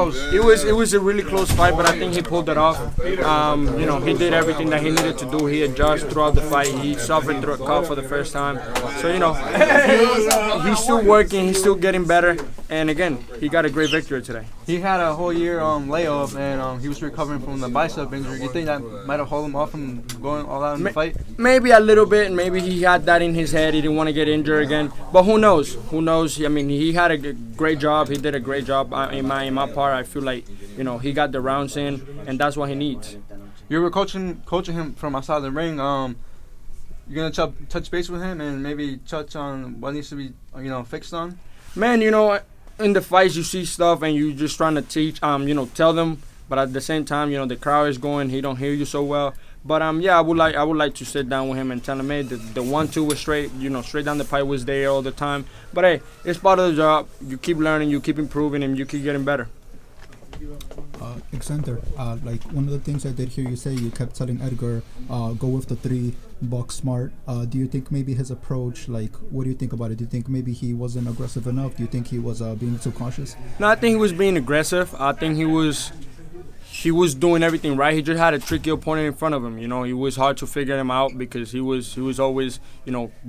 close. It was a really close fight, but I think he pulled it off. He did everything that he needed to do. He adjusted throughout the fight. He suffered through a cut for the first time. So, he's still working. He's still getting better. And, again, he got a great victory today. He had a whole year layoff, and he was recovering from the bicep injury. You think that might have held him off from going all out in the fight? Maybe a little bit. Maybe he had that in his head. He didn't want to get injured again. But who knows? Who knows? I mean, he had a great job. He did a great job. In my part, I feel like, he got the rounds in, and that's what he needs. You were coaching him from outside the ring. You're going to touch base with him and maybe touch on what needs to be, fixed on? Man, in the fights you see stuff and you're just trying to teach, tell them. But at the same time, the crowd is going. He don't hear you so well. But I would like to sit down with him and tell him, hey, the 1-2 was straight. Straight down the pipe was there all the time. But hey, it's part of the job. You keep learning, you keep improving, and you keep getting better. Xander, like one of the things I did hear you say, you kept telling Edgar, go with the 3, box smart. Do you think maybe his approach, what do you think about it? Do you think maybe he wasn't aggressive enough? Do you think he was being too cautious? No, I think he was being aggressive. I think he was doing everything right. He just had a tricky opponent in front of him. It was hard to figure him out because he was always,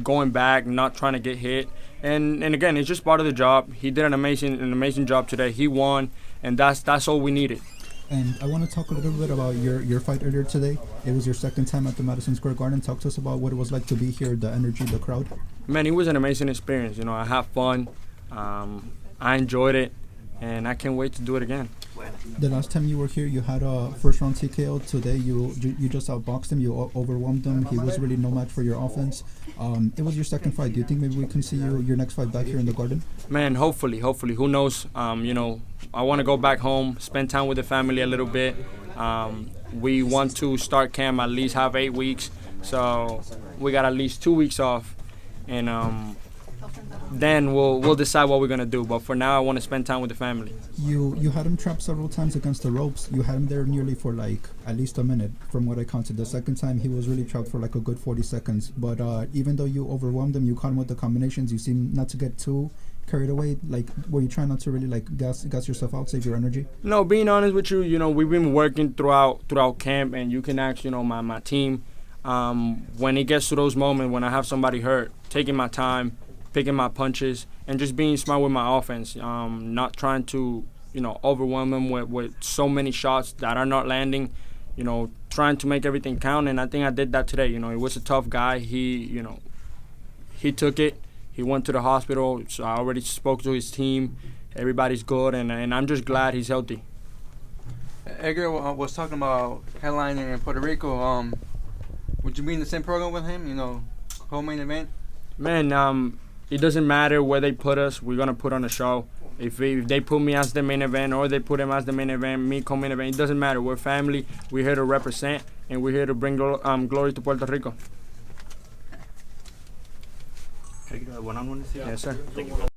going back, not trying to get hit. And again, it's just part of the job. He did an amazing job today. He won, and that's all we needed. And I want to talk a little bit about your fight earlier today. It was your second time at the Madison Square Garden. Talk to us about what it was like to be here, the energy, the crowd. Man, it was an amazing experience. I had fun. I enjoyed it, and I can't wait to do it again. The last time you were here, you had a first-round TKO. Today, you just outboxed him. You overwhelmed him. He was really no match for your offense. It was your second fight. Do you think maybe we can see your next fight back here in the Garden? Man, hopefully. Who knows? I want to go back home, spend time with the family a little bit. We want to start camp at least have 8 weeks, so we got at least 2 weeks off, and then we'll decide what we're gonna do. But for now, I want to spend time with the family. You had him trapped several times against the ropes. You had him there nearly for at least a minute, from what I counted. The second time he was really trapped for a good 40 seconds. But even though you overwhelmed him, you caught him with the combinations. You seemed not to get too carried away. Were you trying not to really gas yourself out, save your energy? No, being honest with you, we've been working throughout camp, and you can ask my team. When it gets to those moments when I have somebody hurt, taking my time, picking my punches, and just being smart with my offense. Not trying to, overwhelm them with so many shots that are not landing. Trying to make everything count, and I think I did that today. It was a tough guy. He took it. He went to the hospital. So I already spoke to his team. Everybody's good, and I'm just glad he's healthy. Edgar was talking about headlining in Puerto Rico. Would you be in the same program with him? Co-main event. Man, it doesn't matter where they put us. We're gonna put on a show. If they put me as the main event or they put him as the main event, me co-main event, it doesn't matter. We're family. We're here to represent, and we're here to bring glory to Puerto Rico. Can I get a one-on-one? Yes, sir. Thank you.